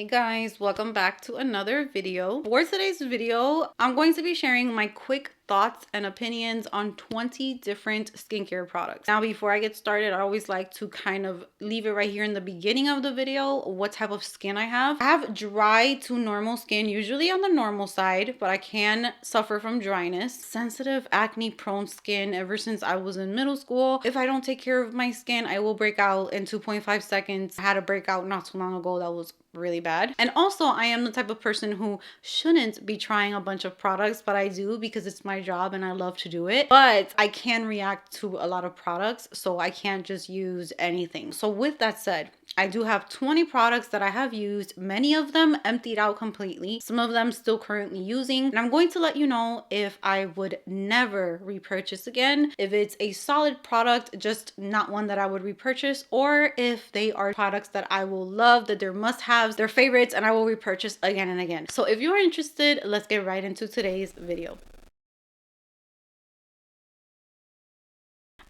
Hey guys, welcome back to another video. For today's video, I'm going to be sharing my quick thoughts and opinions on 20 different skincare products. Now, before I get started, I always like to kind of leave it right here in the beginning of the video what type of skin I have. I have dry to normal skin, usually on the normal side, but I can suffer from dryness. Sensitive, acne prone skin ever since I was in middle school. If I don't take care of my skin, I will break out in 2.5 seconds. I had a breakout not too long ago that was really bad. And also, I am the type of person who shouldn't be trying a bunch of products, but I do because it's my job and I love to do it. But I can react to a lot of products, so I can't just use anything. So with that said, I do have 20 products that I have used, many of them emptied out completely, some of them still currently using, and I'm going to let you know if I would never repurchase again, if it's a solid product, just not one that I would repurchase, or if they are products that I will love, that they're must-haves, they're favorites, and I will repurchase again and again. So if you are interested, let's get right into today's video.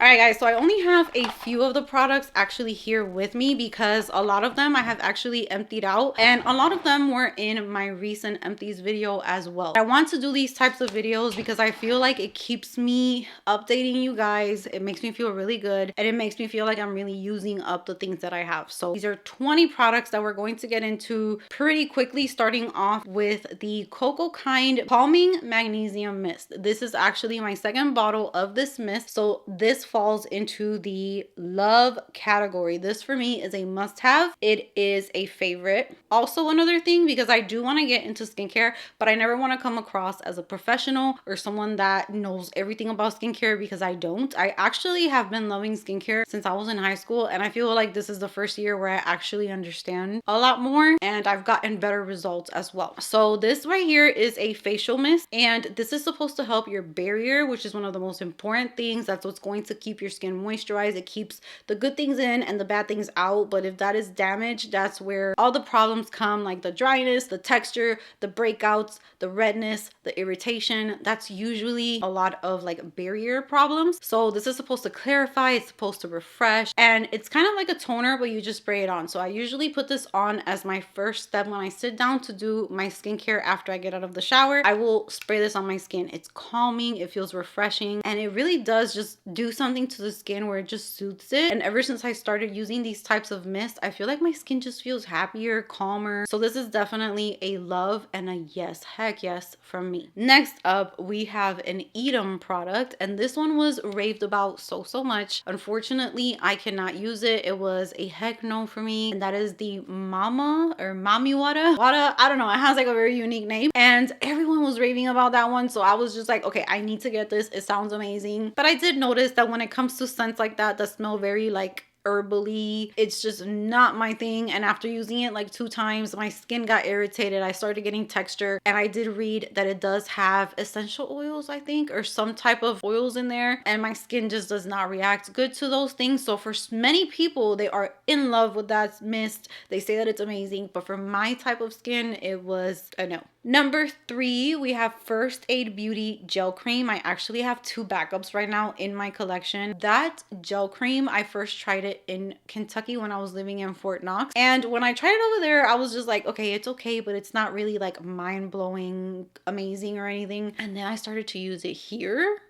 All right, guys, so I only have a few of the products actually here with me because a lot of them I have actually emptied out, and a lot of them were in my recent empties video as well. I want to do these types of videos because I feel like it keeps me updating you guys. It makes me feel really good, and it makes me feel like I'm really using up the things that I have. So these are 20 products that we're going to get into pretty quickly, starting off with the Cocoa Kind Calming Magnesium Mist. This is actually my second bottle of this mist, so this falls into the love category. This for me is a must-have. It is a favorite. Also, another thing, because I do want to get into skincare, but I never want to come across as a professional or someone that knows everything about skincare, because I don't. I actually have been loving skincare since I was in high school, and I feel like this is the first year where I actually understand a lot more, and I've gotten better results as well. So this right here is a facial mist, and this is supposed to help your barrier, which is one of the most important things. That's what's going to keep your skin moisturized. It keeps the good things in and the bad things out. But if that is damaged, that's where all the problems come, like the dryness, the texture, the breakouts, the redness, the irritation. That's usually a lot of like barrier problems. So this is supposed to clarify, it's supposed to refresh, and it's kind of like a toner, but you just spray it on. So I usually put this on as my first step when I sit down to do my skincare after I get out of the shower. I will spray this on my skin. It's calming, it feels refreshing, and it really does just do something to the skin where it just soothes it. And ever since I started using these types of mist, I feel like my skin just feels happier, calmer. So this is definitely a love and a yes, heck yes, from me. Next up, we have an Edam product, and this one was raved about so much. Unfortunately, I cannot use it. It was a heck no for me, and that is the Mama or Mami Wada. I don't know, it has like a very unique name, and everyone was raving about that one. So I was just like, okay, I need to get this. It sounds amazing. But I did notice that when it comes to scents like that smell very like herbally, it's just not my thing. And after using it like 2 times, my skin got irritated. I started getting texture, and I did read that it does have essential oils, I think, or some type of oils in there, and my skin just does not react good to those things. So for many people, they are in love with that mist. They say that it's amazing, but for my type of skin, it was a no. Number 3, we have First Aid Beauty Gel Cream. I actually have 2 backups right now in my collection. That gel cream, I first tried it in Kentucky when I was living in Fort Knox. And when I tried it over there, I was just like, okay, it's okay, but it's not really like mind-blowing, amazing or anything. And then I started to use it here.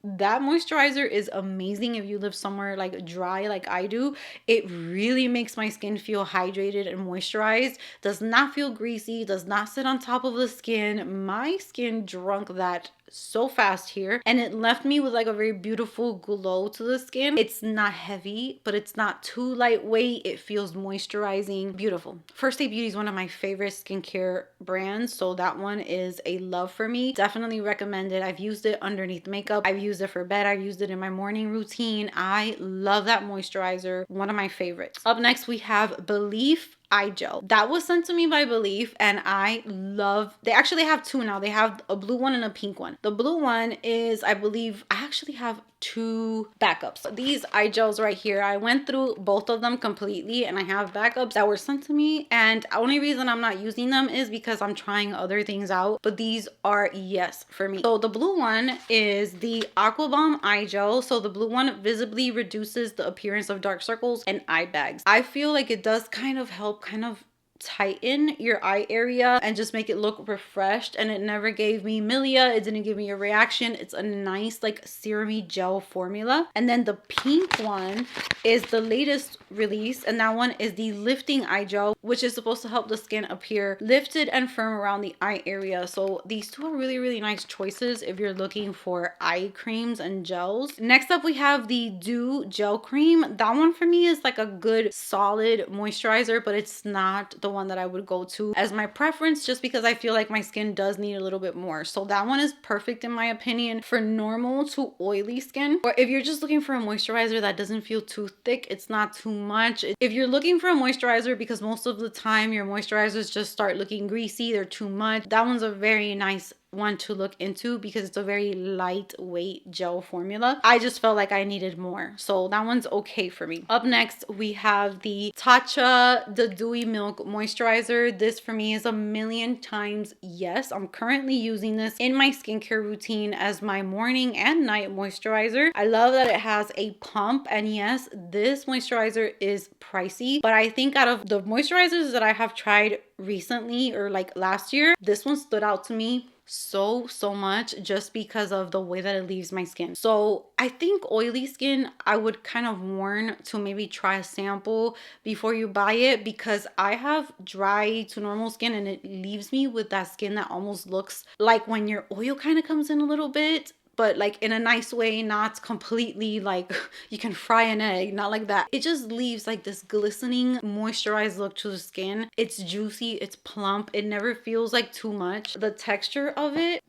That moisturizer is amazing if you live somewhere like dry like I do. It really makes my skin feel hydrated and moisturized. Does not feel greasy, does not sit on top of the skin. My skin drunk that so fast here, and it left me with like a very beautiful glow to the skin. It's not heavy, but it's not too lightweight. It feels moisturizing, beautiful. First Aid Beauty is one of my favorite skincare brands, so that one is a love for me. Definitely recommend it. I've used it underneath makeup, I've used it for bed, I've used it in my morning routine. I love that moisturizer, one of my favorites. Up next, we have Belief eye gel. That was sent to me by Belief, and I love, they actually have 2 now. They have a blue one and a pink one. The blue one is, I believe, I actually have 2 backups. These eye gels right here, I went through both of them completely, and I have backups that were sent to me, and the only reason I'm not using them is because I'm trying other things out, but these are yes for me. So the blue one is the Aqua Bomb eye gel. So the blue one visibly reduces the appearance of dark circles and eye bags. I feel like it does kind of help tighten your eye area and just make it look refreshed, and it never gave me milia, it didn't give me a reaction. It's a nice like serumy gel formula. And then the pink one is the latest release, and that one is the lifting eye gel, which is supposed to help the skin appear lifted and firm around the eye area. So these two are really nice choices if you're looking for eye creams and gels. Next up we have the Dew gel cream. That one for me is like a good solid moisturizer, but it's not the one that I would go to as my preference, just because I feel like my skin does need a little bit more. So that one is perfect in my opinion for normal to oily skin, or if you're just looking for a moisturizer that doesn't feel too thick, it's not too much. If you're looking for a moisturizer because most of the time your moisturizers just start looking greasy, they're too much, that one's a very nice one to look into because it's a very lightweight gel formula. I just felt like I needed more, so that one's okay for me. Up next we have the Tatcha the Dewy Milk Moisturizer. This for me is a million times yes. I'm currently using this in my skincare routine as my morning and night moisturizer. I love that it has a pump, and yes, this moisturizer is pricey, but I think out of the moisturizers that I have tried recently or like last year, this one stood out to me so much just because of the way that it leaves my skin. So I think oily skin, I would kind of warn to maybe try a sample before you buy it, because I have dry to normal skin and it leaves me with that skin that almost looks like when your oil kind of comes in a little bit, but like in a nice way, not completely like you can fry an egg, not like that. It just leaves like this glistening moisturized look to the skin. It's juicy, it's plump, it never feels like too much. The texture of it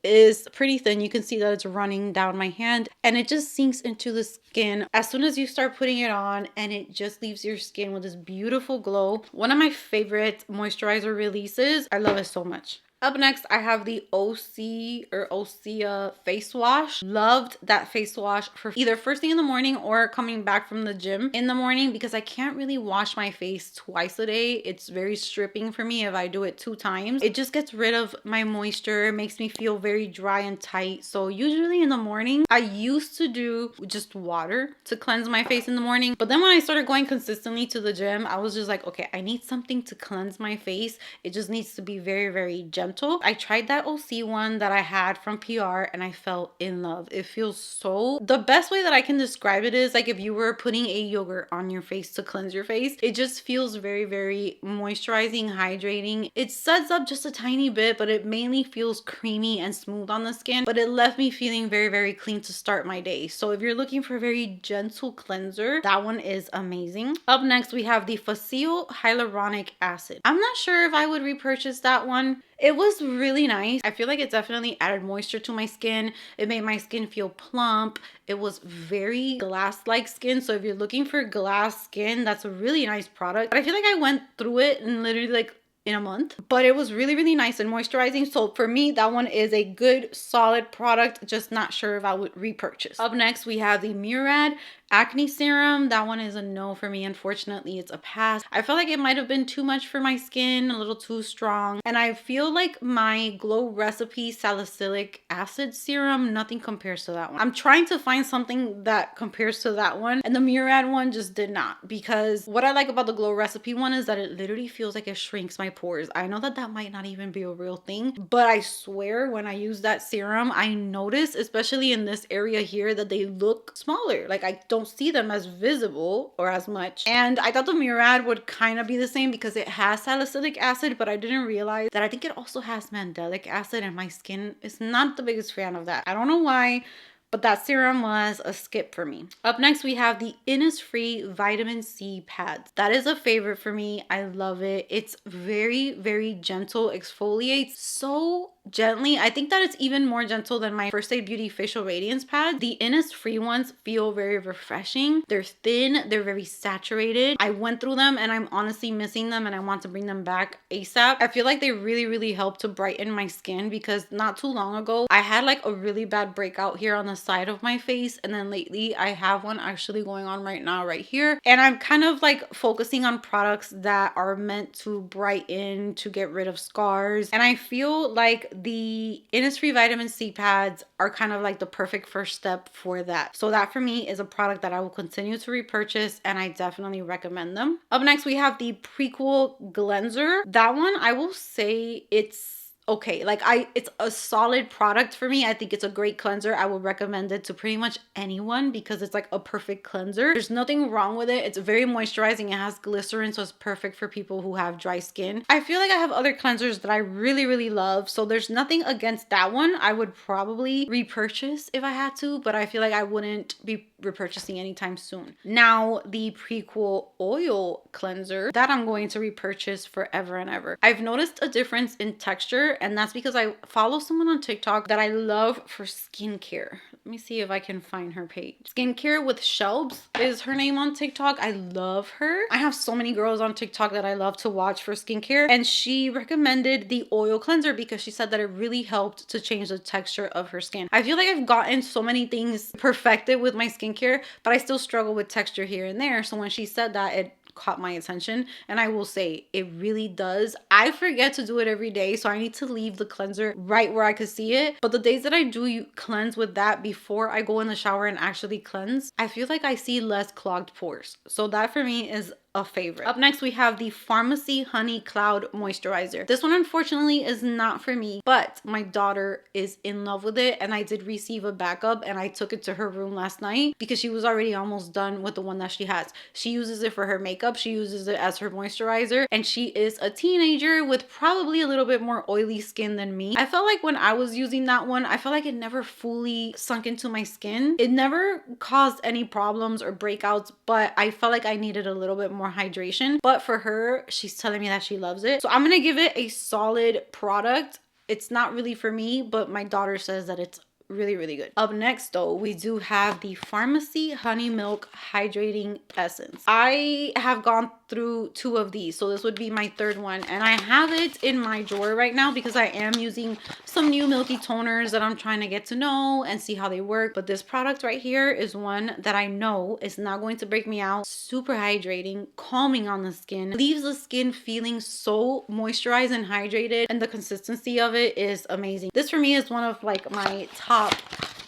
is pretty thin. You can see that it's running down my hand and it just sinks into the skin as soon as you start putting it on, and it just leaves your skin with this beautiful glow. One of my favorite moisturizer releases. I love it so much. Up next, I have the Osea face wash. Loved that face wash for either first thing in the morning or coming back from the gym in the morning, because I can't really wash my face twice a day. It's very stripping for me if I do it 2 times. It just gets rid of my moisture, makes me feel very dry and tight. So usually in the morning, I used to do just water to cleanse my face in the morning. But then when I started going consistently to the gym, I was just like, okay, I need something to cleanse my face. It just needs to be very gentle. I tried that OC one that I had from PR and I fell in love. It feels so, the best way that I can describe it is like if you were putting a yogurt on your face to cleanse your face. It just feels very moisturizing, hydrating. It suds up just a tiny bit, but it mainly feels creamy and smooth on the skin, but it left me feeling very clean to start my day. So if you're looking for a very gentle cleanser, that one is amazing. Up next, we have the Facile Hyaluronic Acid. I'm not sure if I would repurchase that one. It was really nice. I feel like it definitely added moisture to my skin. It made my skin feel plump. It was very glass-like skin. So if you're looking for glass skin, that's a really nice product. But I feel like I went through it in literally like in a month, but it was really nice and moisturizing. So for me, that one is a good solid product, just not sure if I would repurchase. Up next, we have the Murad Acne Serum. That one is a no for me. Unfortunately, it's a pass. I felt like it might have been too much for my skin, a little too strong. And I feel like my Glow Recipe Salicylic Acid Serum, nothing compares to that one. I'm trying to find something that compares to that one, and the Murad one just did not, because what I like about the Glow Recipe one is that it literally feels like it shrinks my pores. I know that that might not even be a real thing, but I swear when I use that serum, I notice, especially in this area here, that they look smaller. Like I don't see them as visible or as much. And I thought the Murad would kind of be the same because it has salicylic acid, but I didn't realize that I think it also has mandelic acid, and my skin is not the biggest fan of that. I don't know why, but that serum was a skip for me. Up next, we have the Innisfree Vitamin C Pads. That is a favorite for me. I love it. It's very gentle, exfoliates so gently. I think that it's even more gentle than my First Aid Beauty Facial Radiance Pad. The Innisfree ones feel very refreshing. They're thin, they're very saturated. I went through them and I'm honestly missing them, and I want to bring them back ASAP. I feel like they really help to brighten my skin, because not too long ago, I had like a really bad breakout here on the side of my face, and then lately I have one actually going on right now right here, and I'm kind of like focusing on products that are meant to brighten, to get rid of scars, and I feel like the Innisfree vitamin C pads are kind of like the perfect first step for that. So that for me is a product that I will continue to repurchase, and I definitely recommend them. Up next, we have the Prequel Cleanser. That one, I will say it's okay. Like it's a solid product for me. I think it's a great cleanser. I would recommend it to pretty much anyone because it's like a perfect cleanser. There's nothing wrong with it. It's very moisturizing. It has glycerin, so it's perfect for people who have dry skin. I feel like I have other cleansers that I really love, so there's nothing against that one. I would probably repurchase if I had to, but I feel like I wouldn't be repurchasing anytime soon. Now, the Prequel Oil Cleanser, that I'm going to repurchase forever and ever. I've noticed a difference in texture, and that's because I follow someone on TikTok that I love for skincare. Let me see if I can find her page. Skincare with Shelbs is her name on TikTok. I love her. I have so many girls on TikTok that I love to watch for skincare, and she recommended the oil cleanser because she said that it really helped to change the texture of her skin. I feel like I've gotten so many things perfected with my skincare, but I still struggle with texture here and there. So when she said that, it caught my attention, and I will say it really does. I forget to do it every day, so I need to leave the cleanser right where I could see it, but the days that I do cleanse with that before I go in the shower and actually cleanse, I feel like I see less clogged pores. So that for me is a favorite. Up next, we have the Pharmacy Honey Cloud Moisturizer. This one unfortunately is not for me, but my daughter is in love with it, and I did receive a backup, and I took it to her room last night because she was already almost done with the one that she has. She uses it for her makeup, she uses it as her moisturizer, and she is a teenager with probably a little bit more oily skin than me. I felt like when I was using that one, I felt like it never fully sunk into my skin. It never caused any problems or breakouts, but I felt like I needed a little bit more hydration. But for her, she's telling me that she loves it, so I'm gonna give it a solid product. It's not really for me, but my daughter says that it's really good. Up next though, we do have the Pharmacy Honey Milk Hydrating Essence. I have gone through 2 of these, so this would be my 3rd one, and I have it in my drawer right now because I am using some new milky toners that I'm trying to get to know and see how they work. But this product right here is one that I know is not going to break me out. Super hydrating, calming on the skin, leaves the skin feeling so moisturized and hydrated, and the consistency of it is amazing. This for me is one of like my top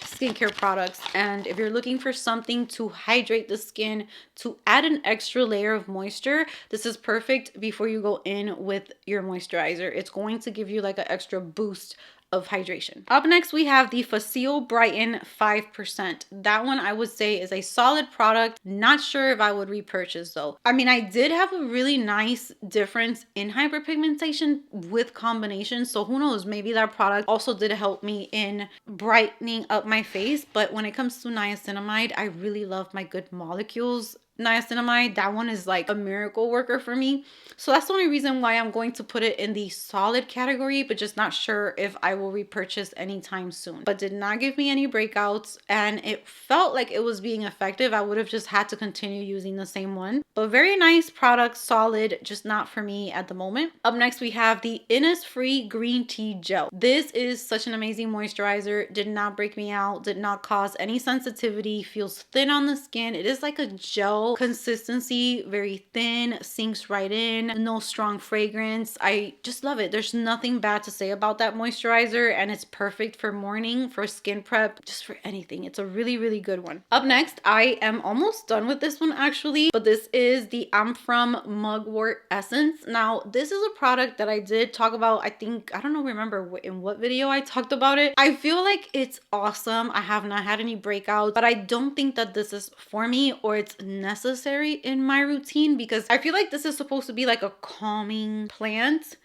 skincare products, and if you're looking for something to hydrate the skin, to add an extra layer of moisture, this is perfect before you go in with your moisturizer. It's going to give you like an extra boost of hydration. Up next, we have the Facile Brighten 5%. That one I would say is a solid product. Not sure if I would repurchase though. I mean, I did have a really nice difference in hyperpigmentation with combinations, so who knows, maybe that product also did help me in brightening up my face. But when it comes to niacinamide, I really love my Good Molecules niacinamide. That one is like a miracle worker for me, so that's the only reason why I'm going to put it in the solid category, but just not sure if I will repurchase anytime soon. But did not give me any breakouts, and it felt like it was being effective. I would have just had to continue using the same one, but very nice product, solid, just not for me at the moment. Up next, we have the Innisfree Green Tea Gel. This is such an amazing moisturizer. Did not break me out, did not cause any sensitivity, feels thin on the skin. It is like a gel consistency, very thin, sinks right in, no strong fragrance. I just love it. There's nothing bad to say about that moisturizer, and it's perfect for morning, for skin prep, just for anything. It's a really good one. Up next, I am almost done with this one actually, but this is the I'm From Mugwort Essence. Now, this is a product that I did talk about, I don't remember in what video I talked about it. I feel like it's awesome. I have not had any breakouts, but I don't think that this is for me or it's necessary in my routine, because I feel like this is supposed to be like a calming plant.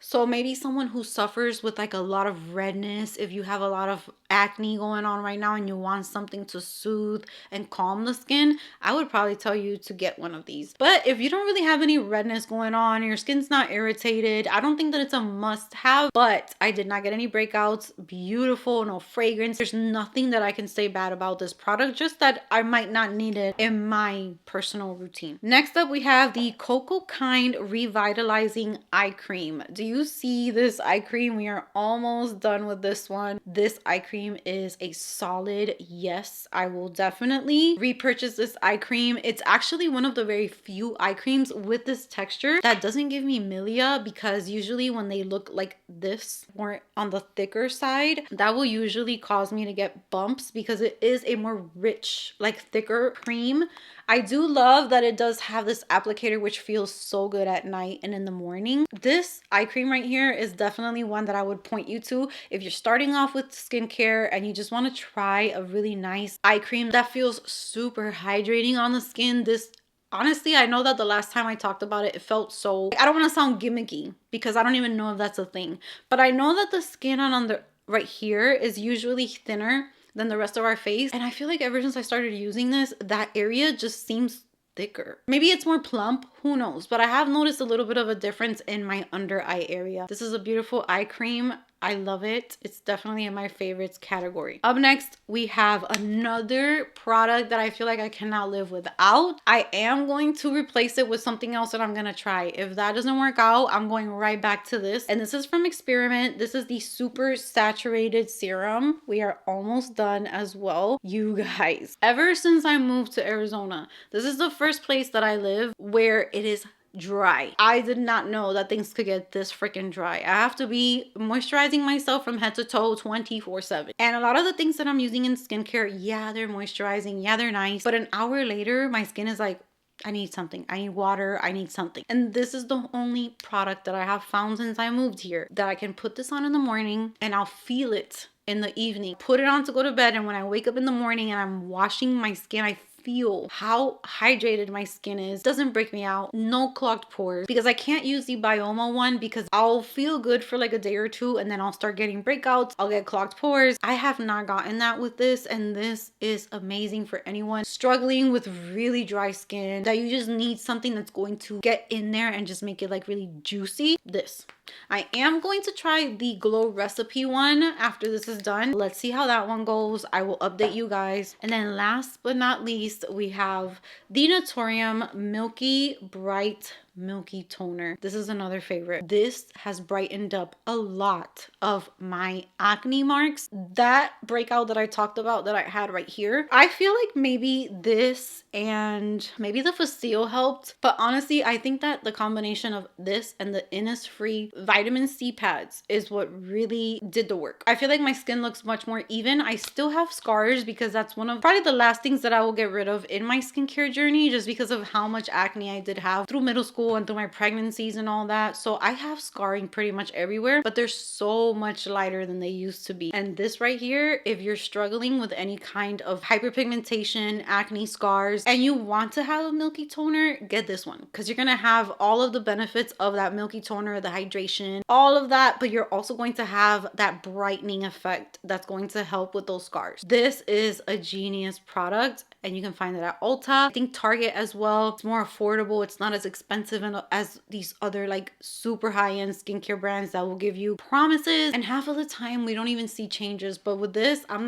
So maybe someone who suffers with like a lot of redness, if you have a lot of acne going on right now and you want something to soothe and calm the skin, I would probably tell you to get one of these. But if you don't really have any redness going on, your skin's not irritated, I don't think that it's a must have. But I did not get any breakouts. Beautiful, no fragrance. There's nothing that I can say bad about this product, just that I might not need it in my personal routine. Next up, we have the Cocoa Kind Revitalizing Eye Cream. Do Do you see this eye cream? We are almost done with this one. This eye cream is a solid yes. I will definitely repurchase this eye cream. It's actually one of the very few eye creams with this texture that doesn't give me milia, because usually when they look like this, more on the thicker side, that will usually cause me to get bumps because it is a more rich, like thicker cream. I do love that it does have this applicator, which feels so good at night and in the morning. This eye cream right here is definitely one that I would point you to if you're starting off with skincare and you just want to try a really nice eye cream that feels super hydrating on the skin. This, honestly, I know that the last time I talked about it, it felt so, I don't want to sound gimmicky because I don't even know if that's a thing, but I know that the skin on the right here is usually thinner than the rest of our face, and I feel like ever since I started using this, that area just seems thicker. Maybe it's more plump, who knows, but I have noticed a little bit of a difference in my under eye area. This is a beautiful eye cream. I love it. It's definitely in my favorites category. Up next, we have another product that I feel like I cannot live without. I am going to replace it with something else that I'm gonna try. If that doesn't work out, I'm going right back to this. And this is from Experiment. This is the Super Saturated Serum. We are almost done as well. You guys, ever since I moved to Arizona, this is the first place that I live where it is dry. I did not know that things could get this freaking dry. I have to be moisturizing myself from head to toe 24/7. And a lot of the things that I'm using in skincare, yeah, they're moisturizing, yeah, they're nice, but an hour later, my skin is like, I need something. I need water. I need something. And this is the only product that I have found since I moved here that I can put this on in the morning and I'll feel it in the evening. Put it on to go to bed, and when I wake up in the morning and I'm washing my skin, I feel how hydrated my skin is. Doesn't break me out, no clogged pores, because I can't use the Bioma one because I'll feel good for like a day or two and then I'll start getting breakouts, I'll get clogged pores. I have not gotten that with this, and this is amazing for anyone struggling with really dry skin that you just need something that's going to get in there and just make it like really juicy. This. I am going to try the Glow Recipe one after this is done. Let's see how that one goes. I will update you guys. And then last but not least, we have the Naturium Milky Bright Milky Toner. This is another favorite. This has brightened up a lot of my acne marks. That breakout that I talked about that I had right here, I feel like maybe this and maybe the Facile helped, but honestly I think that the combination of this and the Innisfree vitamin C pads is what really did the work. I feel like my skin looks much more even. I still have scars because that's one of probably the last things that I will get rid of in my skincare journey, just because of how much acne I did have through middle school and through my pregnancies and all that. So I have scarring pretty much everywhere, but they're so much lighter than they used to be. And this right here, if you're struggling with any kind of hyperpigmentation, acne scars, and you want to have a milky toner, get this one, because you're gonna have all of the benefits of that milky toner, the hydration, all of that, but you're also going to have that brightening effect that's going to help with those scars. This is a genius product, and you can find it at Ulta. I think Target as well. It's more affordable. It's not as expensive as these other like super high-end skincare brands that will give you promises, and half of the time we don't even see changes. But with this, I'm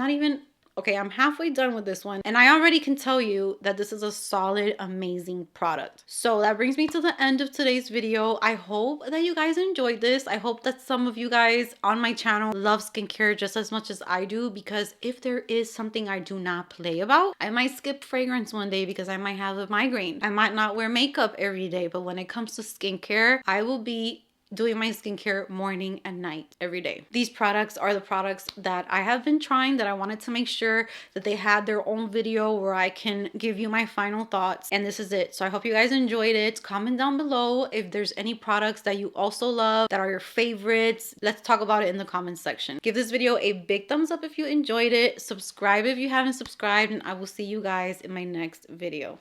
halfway done with this one, and I already can tell you that this is a solid, amazing product. So that brings me to the end of today's video. I hope that you guys enjoyed this. I hope that some of you guys on my channel love skincare just as much as I do, because if there is something I do not play about, I might skip fragrance one day because I might have a migraine. I might not wear makeup every day, but when it comes to skincare, I will be doing my skincare morning and night every day. These products are the products that I have been trying, that I wanted to make sure that they had their own video where I can give you my final thoughts, and this is it. So I hope you guys enjoyed it. Comment down below if there's any products that you also love, that are your favorites. Let's talk about it in the comments section. Give this video a big thumbs up if you enjoyed it. Subscribe if you haven't subscribed, and I will see you guys in my next video.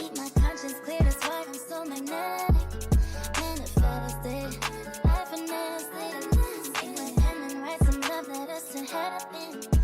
Keep my conscience clear, that's why I'm so magnetic. And if fellas did, I finesse it. Take my pen and write some love letters to heaven.